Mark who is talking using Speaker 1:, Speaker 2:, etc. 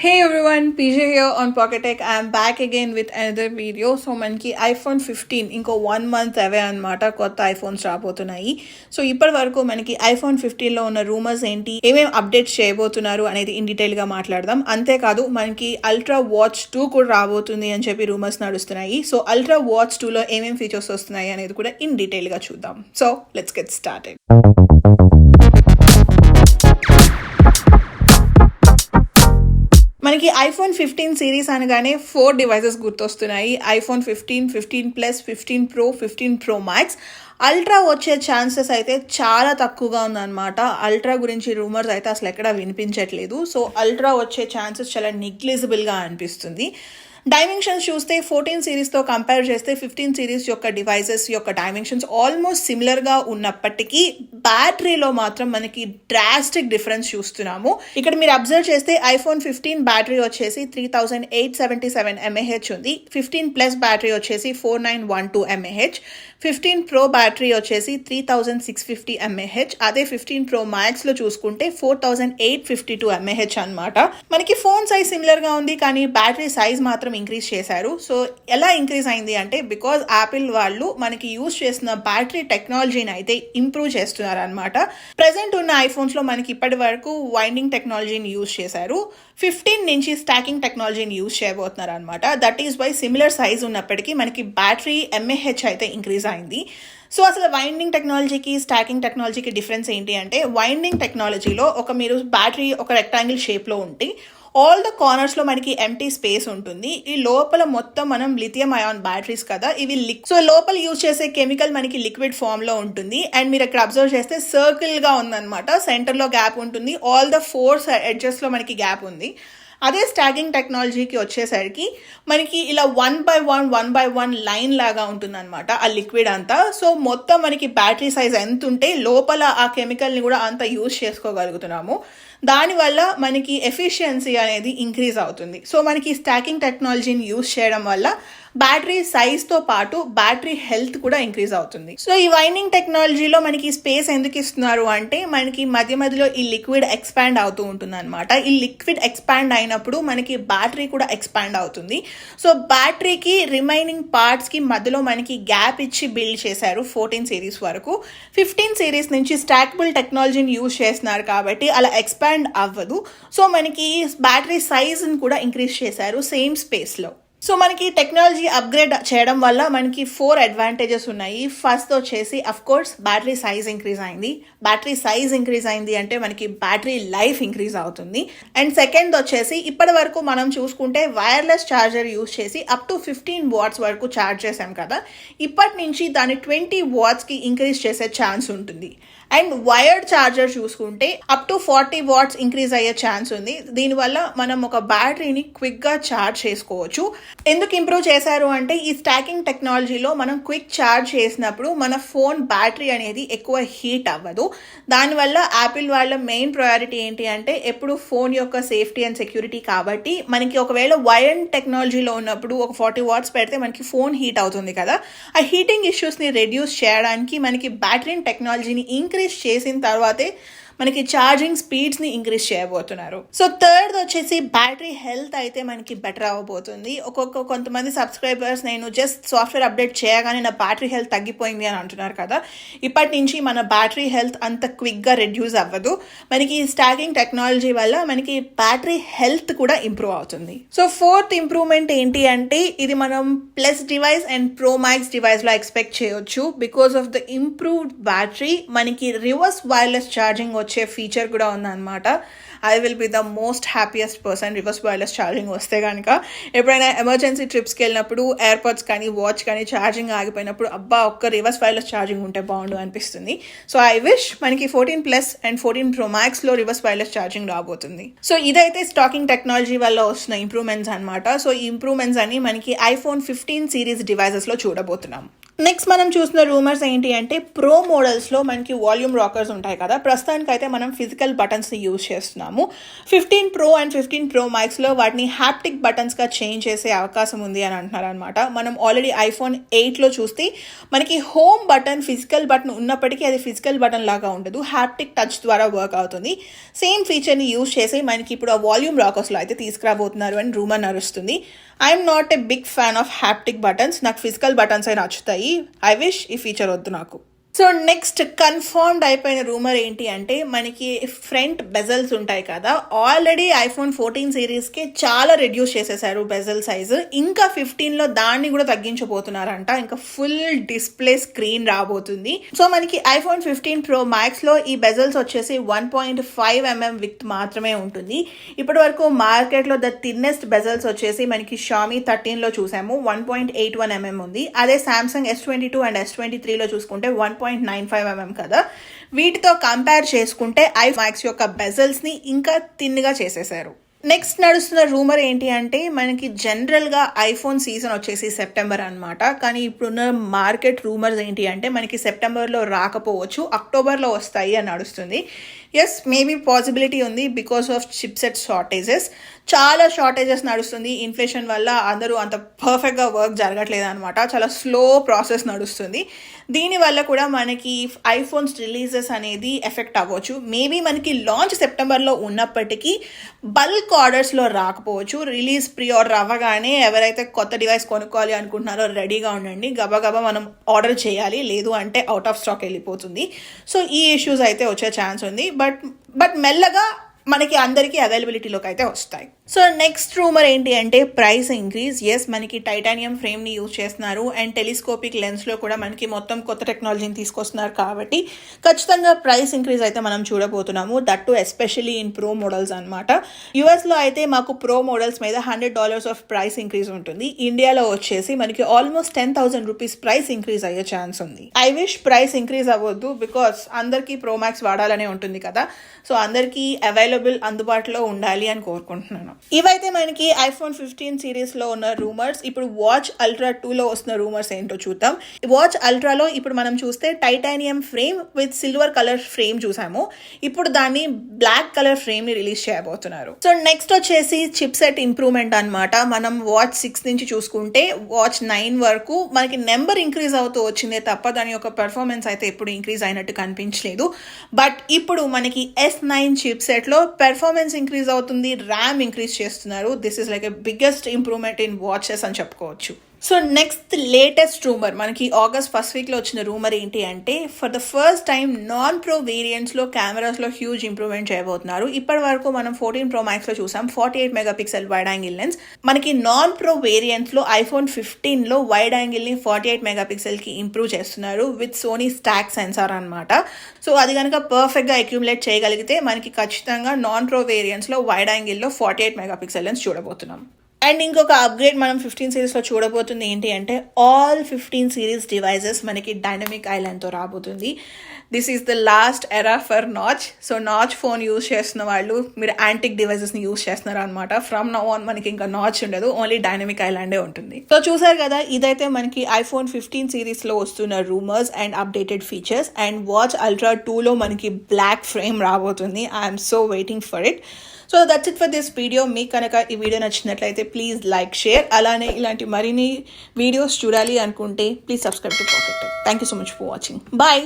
Speaker 1: Hey everyone, PJ here on Pocket Tech. I am back again with another video. So మనకి iPhone 15 ఇంకో 1 month అవే అనమాట కొత్త iPhones రాబోతున్నాయి. So ఇప్పటి వరకు మనకి iPhone 15లో ఉన్న రూమర్స్ ఏంటి, ఏమేమి అప్డేట్స్ చేయబోతున్నారు అనేది ఇన్ డీటెయిల్ గా మాట్లాడదాం. అంతేకాదు మనకి అల్ట్రా వాచ్ 2 కూడా రాబోతుంది అని చెప్పి రూమర్స్ నడుస్తున్నాయి. సో అల్ట్రా వాచ్ 2లో ఏమేమి ఫీచర్స్ వస్తున్నాయి అనేది కూడా ఇన్ డీటెయిల్ గా చూద్దాం. So let's get started. మనకి ఐఫోన్ 15 సిరీస్ అనగానే 4 డివైసెస్ గుర్తొస్తున్నాయి. IPhone 15, 15+, 15 Pro, 15 Pro Max. Ultra వచ్చే ఛాన్సెస్ అయితే చాలా తక్కువగా ఉందన్నమాట. అల్ట్రా గురించి రూమర్స్ అయితే అసలు ఎక్కడా వినిపించట్లేదు. సో అల్ట్రా వచ్చే ఛాన్సెస్ చాలా నెగ్లిజిబుల్గా అనిపిస్తుంది. డైమెన్షన్స్ చూస్తే 14 సిరీస్తో కంపేర్ చేస్తే 15 సిరీస్ యొక్క డివైసెస్ యొక్క డైమెన్షన్స్ ఆల్మోస్ట్ సిమిలర్గా ఉన్నప్పటికీ బ్యాటరీలో మాత్రం మనకి డ్రాస్టిక్ డిఫరెన్స్ చూస్తున్నాము. ఇక్కడ మీరు అబ్జర్వ్ చేస్తే ఐఫోన్ 15 బ్యాటరీ వచ్చేసి 3877 mAh ఉంది. 15+ బ్యాటరీ వచ్చేసి 4912 mAh. 15 Pro బ్యాటరీ వచ్చేసి 3650 mAh. అదే 15 Pro Max లో చూసుకుంటే 4852 mAh అనమాట. మనకి ఫోన్ సైజ్ సిమిలర్గా ఉంది, కానీ బ్యాటరీ సైజ్ మాత్రం ఇంక్రీజ్ చేశారు. సో ఎలా ఇంక్రీజ్ అయింది అంటే బికాజ్ యాపిల్ వాళ్ళు మనకి యూజ్ చేసిన బ్యాటరీ టెక్నాలజీని అయితే ఇంప్రూవ్ చేస్తున్నారు అనమాట. ప్రెసెంట్ ఉన్న ఐఫోన్స్ లో మనకి ఇప్పటి వరకు వైండింగ్ టెక్నాలజీని యూజ్ చేశారు. 15 నుంచి స్టాకింగ్ టెక్నాలజీని యూజ్ చేయబోతున్నారు అనమాట. That is why similar size ఉన్నప్పటికీ మనకి బ్యాటరీ mAh అయితే ఇంక్రీజ్ అయింది. సో అసలు వైండింగ్ టెక్నాలజీకి స్టాకింగ్ టెక్నాలజీకి డిఫరెన్స్ ఏంటి అంటే, వైండింగ్ టెక్నాలజీలో మీరు బ్యాటరీ ఒక రెక్టాంగిల్ షేప్లో ఉంటే ఆల్ ద కార్నర్స్లో మనకి ఎంటీ స్పేస్ ఉంటుంది. ఈ లోపల మొత్తం మనం లిథియం అయాన్ బ్యాటరీస్ కదా, ఇవి సో లోపల యూజ్ చేసే కెమికల్ మనకి లిక్విడ్ ఫామ్లో ఉంటుంది. అండ్ మీరు ఇక్కడ అబ్జర్వ్ చేస్తే సర్కిల్గా ఉందన్నమాట. సెంటర్లో గ్యాప్ ఉంటుంది, ఆల్ ద 4 ఎడ్జెస్లో మనకి గ్యాప్ ఉంది. అదే స్టాకింగ్ టెక్నాలజీకి వచ్చేసరికి మనకి ఇలా 1 by 1 లైన్ లాగా ఉంటుంది అనమాట ఆ లిక్విడ్ అంతా. సో మొత్తం మనకి బ్యాటరీ సైజ్ ఎంత ఉంటే లోపల ఆ కెమికల్ని కూడా అంత యూజ్ చేసుకోగలుగుతున్నాము. దానివల్ల మనకి ఎఫిషియన్సీ అనేది ఇంక్రీజ్ అవుతుంది. సో మనకి స్టాకింగ్ టెక్నాలజీని యూజ్ చేయడం వల్ల బ్యాటరీ సైజ్తో పాటు బ్యాటరీ హెల్త్ కూడా ఇంక్రీజ్ అవుతుంది. సో ఈ వైండింగ్ టెక్నాలజీలో మనకి స్పేస్ ఎందుకు ఇస్తున్నారు అంటే, మనకి మధ్య మధ్యలో ఈ లిక్విడ్ ఎక్స్పాండ్ అవుతూ ఉంటుంది అనమాట. ఈ లిక్విడ్ ఎక్స్పాండ్ అయినప్పుడు మనకి బ్యాటరీ కూడా ఎక్స్పాండ్ అవుతుంది. సో బ్యాటరీకి రిమైనింగ్ పార్ట్స్కి మధ్యలో మనకి గ్యాప్ ఇచ్చి బిల్డ్ చేశారు 14 సిరీస్ వరకు. 15 సిరీస్ నుంచి స్టాకబుల్ టెక్నాలజీని యూజ్ చేస్తున్నారు కాబట్టి అలా ఎక్స్పాండ్ అవ్వదు. సో మనకి బ్యాటరీ సైజ్ని కూడా ఇంక్రీజ్ చేశారు సేమ్ స్పేస్లో. సో మనకి టెక్నాలజీ అప్గ్రేడ్ చేయడం వల్ల మనకి 4 అడ్వాంటేజెస్ ఉన్నాయి. ఫస్ట్ వచ్చేసి of course battery size increase అయింది. బ్యాటరీ సైజ్ ఇంక్రీజ్ అయింది అంటే మనకి బ్యాటరీ లైఫ్ ఇంక్రీజ్ అవుతుంది. అండ్ సెకండ్ వచ్చేసి ఇప్పటి వరకు మనం చూసుకుంటే వైర్లెస్ ఛార్జర్ యూజ్ చేసి అప్ టు 15 watts వరకు ఛార్జ్ చేసాం కదా, ఇప్పటి నుంచి దాన్ని 20 wattsకి ఇంక్రీజ్ చేసే ఛాన్స్ ఉంటుంది. అండ్ వైర్డ్ ఛార్జర్ చూసుకుంటే అప్ టు 40 watts ఇంక్రీజ్ అయ్యే ఛాన్స్ ఉంది. దీనివల్ల మనం ఒక బ్యాటరీని క్విక్గా ఛార్జ్ చేసుకోవచ్చు. ఎందుకు ఇంప్రూవ్ చేశారు అంటే, ఈ స్టాకింగ్ టెక్నాలజీలో మనం క్విక్ ఛార్జ్ చేసినప్పుడు మన ఫోన్ బ్యాటరీ అనేది ఎక్కువ హీట్ అవ్వదు. దానివల్ల యాపిల్ వాళ్ళ మెయిన్ ప్రయారిటీ ఏంటి అంటే ఎప్పుడు ఫోన్ యొక్క సేఫ్టీ అండ్ సెక్యూరిటీ కాబట్టి మనకి ఒకవేళ వైర్డ్ టెక్నాలజీలో ఉన్నప్పుడు ఒక 40 watts పెడితే మనకి ఫోన్ హీట్ అవుతుంది కదా, ఆ హీటింగ్ ఇష్యూస్ని రెడ్యూస్ చేయడానికి మనకి బ్యాటరీ టెక్నాలజీని ఇంక్రీజ్ చేసిన తర్వాతే మనకి ఛార్జింగ్ స్పీడ్స్ని ఇంక్రీజ్ చేయబోతున్నారు. సో థర్డ్ వచ్చేసి బ్యాటరీ హెల్త్ అయితే మనకి బెటర్ అవ్వబోతుంది. కొంతమంది సబ్స్క్రైబర్స్ నేను జస్ట్ సాఫ్ట్వేర్ అప్డేట్ చేయగానే నా బ్యాటరీ హెల్త్ తగ్గిపోయింది అని అంటున్నారు కదా, ఇప్పటి నుంచి మన బ్యాటరీ హెల్త్ అంత క్విక్గా రెడ్యూస్ అవ్వదు. మనకి స్టాకింగ్ టెక్నాలజీ వల్ల మనకి బ్యాటరీ హెల్త్ కూడా ఇంప్రూవ్ అవుతుంది. సో ఫోర్త్ ఇంప్రూవ్మెంట్ ఏంటి అంటే, ఇది మనం plus device and Pro Max డివైస్లో ఎక్స్పెక్ట్ చేయొచ్చు. Because of the improved battery మనకి రివర్స్ వైర్లెస్ ఛార్జింగ్ వచ్చే ఫీచర్ కూడా ఉందన్నమాట. I will be the most happiest person reverse wireless charging వస్తే కనుక. ఎప్పుడైనా ఎమర్జెన్సీ ట్రిప్స్కి వెళ్ళినప్పుడు ఎయిర్పాడ్స్ కానీ వాచ్ కానీ ఛార్జింగ్ ఆగిపోయినప్పుడు అబ్బా ఒక్క రివర్స్ వైర్లెస్ ఛార్జింగ్ ఉంటే బాగుండు అనిపిస్తుంది. సో ఐ విష్ మనకి 14+ అండ్ 14 Pro Maxలో రివర్స్ వైర్లెస్ ఛార్జింగ్ రాబోతుంది. సో ఇదైతే స్టాకింగ్ టెక్నాలజీ వల్ల వస్తున్న ఇంప్రూవ్మెంట్స్ అనమాట. సో ఈ ఇంప్రూవ్మెంట్స్ అని మనకి ఐఫోన్ 15 సిరీస్ డివైజెస్లో చూడబోతున్నాం. నెక్స్ట్ మనం చూసిన రూమర్స్ ఏంటి అంటే ప్రో మోడల్స్లో మనకి వాల్యూమ్ రాకర్స్ ఉంటాయి కదా, ప్రస్తుతానికి అయితే మనం ఫిజికల్ బటన్స్ని యూజ్ చేస్తున్నాము. 15 Pro అండ్ 15 Pro Maxలో వాటిని హ్యాప్టిక్ బటన్స్గా చేంజ్ చేసే అవకాశం ఉంది అని అంటున్నారు అనమాట. మనం ఆల్రెడీ iPhone 8లో చూస్తే మనకి హోమ్ బటన్ ఫిజికల్ బటన్ ఉన్నప్పటికీ అది ఫిజికల్ బటన్ లాగా ఉండదు, హ్యాప్టిక్ టచ్ ద్వారా వర్క్ అవుతుంది. సేమ్ ఫీచర్ని యూజ్ చేసి మనకి ఇప్పుడు ఆ వాల్యూమ్ రాకర్స్లో అయితే తీసుకురాబోతున్నారు అని రూమర్ నడుస్తుంది. I'm not a big fan of haptic buttons, నాకు ఫిజికల్ బటన్స్ అయి నచ్చుతాయి. ఐ విష్ ఈ ఫీచర్ వద్దు నాకు. సో నెక్స్ట్ కన్ఫర్మ్డ్ అయిపోయిన రూమర్ ఏంటి అంటే మనకి ఫ్రంట్ బెజల్స్ ఉంటాయి కదా, ఆల్రెడీ iPhone 14 సిరీస్కి చాలా రెడ్యూస్ చేసేసారు బెజల్ సైజు. ఇంకా 15లో దాన్ని కూడా తగ్గించబోతున్నారంట, ఇంకా ఫుల్ డిస్ప్లే స్క్రీన్ రాబోతుంది. సో మనకి iPhone 15 Pro Maxలో ఈ బెజల్స్ వచ్చేసి 1.5 mm విత్ మాత్రమే ఉంటుంది. ఇప్పటి వరకు మార్కెట్లో ద థిన్నెస్ట్ బెజల్స్ వచ్చేసి మనకి Xiaomi 13లో చూసాము 1.81 mm ఉంది. అదే Samsung S22 అండ్ S23లో చూసుకుంటే 1.95 mm కదా. వీటితో కంపేర్ చేసుకుంటే iPhone Max యొక్క బెజల్స్ని ఇంకా థిన్గా చేసేసారు. నెక్స్ట్ నడుస్తున్న రూమర్ ఏంటి అంటే మనకి జనరల్గా ఐఫోన్ సీజన్ వచ్చేసి సెప్టెంబర్ అనమాట, కానీ ఇప్పుడున్న మార్కెట్ రూమర్స్ ఏంటి అంటే మనకి సెప్టెంబర్లో రాకపోవచ్చు, అక్టోబర్లో వస్తాయి అని నడుస్తుంది. ఎస్, మేబీ పాసిబిలిటీ ఉంది బికాస్ ఆఫ్ చిప్సెట్ షార్టేజెస్. చాలా షార్టేజెస్ నడుస్తుంది ఇన్ఫ్లేషన్ వల్ల, అందరూ అంత పర్ఫెక్ట్గా వర్క్ జరగట్లేదు అనమాట, చాలా స్లో ప్రాసెస్ నడుస్తుంది. దీనివల్ల కూడా మనకి ఐఫోన్స్ రిలీజెస్ అనేది ఎఫెక్ట్ అవ్వచ్చు. మేబీ మనకి లాంచ్ సెప్టెంబర్లో ఉన్నప్పటికీ బల్క్ ఆర్డర్స్లో రాకపోవచ్చు. రిలీజ్ ప్రీ ఆర్డర్ అవ్వగానే ఎవరైతే కొత్త డివైస్ కొనుక్కోవాలి అనుకుంటున్నారో రెడీగా ఉండండి, గబగబా మనం ఆర్డర్ చేయాలి, లేదు అంటే అవుట్ ఆఫ్ స్టాక్ వెళ్ళిపోతుంది. సో ఈ ఇష్యూస్ అయితే వచ్చే ఛాన్స్ ఉంది, బట్ మెల్లగా మనకి అందరికీ అవైలబిలిటీలోకి అయితే వస్తాయి. సో నెక్స్ట్ రూమర్ ఏంటి అంటే ప్రైస్ ఇంక్రీజ్. ఎస్, మనకి టైటానియం ఫ్రేమ్ని యూజ్ చేస్తున్నారు అండ్ టెలిస్కోపిక్ లెన్స్లో కూడా మనకి మొత్తం కొత్త టెక్నాలజీని తీసుకొస్తున్నారు కాబట్టి ఖచ్చితంగా ప్రైస్ ఇంక్రీజ్ అయితే మనం చూడబోతున్నాము. That to especially in pro models అనమాట. యూఎస్లో అయితే మాకు ప్రో మోడల్స్ మీద $100 ఆఫ్ ప్రైస్ ఇంక్రీజ్ ఉంటుంది. ఇండియాలో వచ్చేసి మనకి ఆల్మోస్ట్ 10,000 రూపీస్ ప్రైస్ ఇంక్రీజ్ అయ్యే ఛాన్స్ ఉంది. ఐ విష్ ప్రైస్ ఇంక్రీజ్ అవ్వద్దు, బికాస్ అందరికీ ప్రో మ్యాక్స్ వాడాలనే ఉంటుంది కదా, సో అందరికీ అవైలబుల్ అందుబాటులో ఉండాలి అని కోరుకుంటున్నాను. ఇవైతే మనకి iPhone 15 సిరీస్లో ఉన్న రూమర్స్. ఇప్పుడు వాచ్ అల్ట్రా 2లో వస్తున్న రూమర్స్ ఏంటో చూద్దాం. వాచ్ అల్ట్రాలో ఇప్పుడు మనం చూస్తే titanium frame with silver colour frame చూసాము, ఇప్పుడు దాన్ని బ్లాక్ కలర్ ఫ్రేమ్ని రిలీజ్ చేయబోతున్నారు. సో నెక్స్ట్ వచ్చేసి చిప్ సెట్ ఇంప్రూవ్మెంట్ అనమాట. మనం వాచ్ 6 నుంచి చూసుకుంటే వాచ్ 9 వరకు మనకి నెంబర్ ఇంక్రీజ్ అవుతూ వచ్చిందే తప్ప దాని యొక్క పెర్ఫార్మెన్స్ అయితే ఎప్పుడు ఇంక్రీజ్ అయినట్టు కనిపించలేదు. బట్ ఇప్పుడు మనకి S9 చిప్ సెట్లో పెర్ఫార్మెన్స్ ఇంక్రీజ్ అవుతుంది, ర్యామ్ ఇంక్రీజ్ చేస్తున్నారు. This is like a biggest improvement in watches అని చెప్పుకోవచ్చు. సో నెక్స్ట్ లేటెస్ట్ రూమర్ మనకి August 1st వీక్లో వచ్చిన రూమర్ ఏంటి అంటే for the first time non pro వేరియంట్స్లో కెమెరాస్లో హ్యూజ్ ఇంప్రూవ్మెంట్ చేయబోతున్నారు. ఇప్పటి వరకు మనం 14 Pro Maxలో చూసాం 48 మెగాపిక్సెల్ వైడ్ యాంగిల్ లెన్స్. మనకి నాన్ ప్రో వేరియంట్స్లో iPhone 15లో వైడ్ యాంగిల్ని 48 మెగాపిక్సెల్కి ఇంప్రూవ్ చేస్తున్నారు విత్ సోనీ స్టాక్ సెన్సార్ అనమాట. సో అది కనుక పర్ఫెక్ట్గా అక్యుములేట్ చేయగలిగితే మనకి ఖచ్చితంగా నాన్ ప్రో వేరియంట్స్లో వైడ్ యాంగిల్లో 48 మెగాపిక్సెల్ లెన్స్ చూడబోతున్నాం. అండ్ ఇంకొక అప్గ్రేడ్ మనం 15 సిరీస్లో చూడబోతుంది ఏంటి అంటే ఆల్ 15 సిరీస్ డివైజెస్ మనకి డైనమిక్ ఐలాండ్తో రాబోతుంది. దిస్ ఈస్ ద లాస్ట్ ఎరా for notch. So notch phone use చేస్తున్న వాళ్ళు మీరు యాంటిక్ డివైజెస్ని యూజ్ చేస్తున్నారు అనమాట. ఫ్రమ్ నౌ ఆన్ మనకి ఇంకా నాచ్ ఉండదు, ఓన్లీ డైనమిక్ ఐలాండే ఉంటుంది. సో చూసారు కదా, ఇదైతే మనకి iPhone 15 సిరీస్లో వస్తున్న rumours and updated features. And watch ultra 2లో మనకి బ్లాక్ ఫ్రేమ్ రాబోతుంది. I'm so waiting for it. So that's it for this video. మీకు కనుక ఈ వీడియో నచ్చినట్లయితే ప్లీజ్ లైక్, షేర్. అలానే ఇలాంటి మరిన్ని వీడియోస్ చూడాలి అనుకుంటే please subscribe to Pocket. Thank you so much for watching. Bye.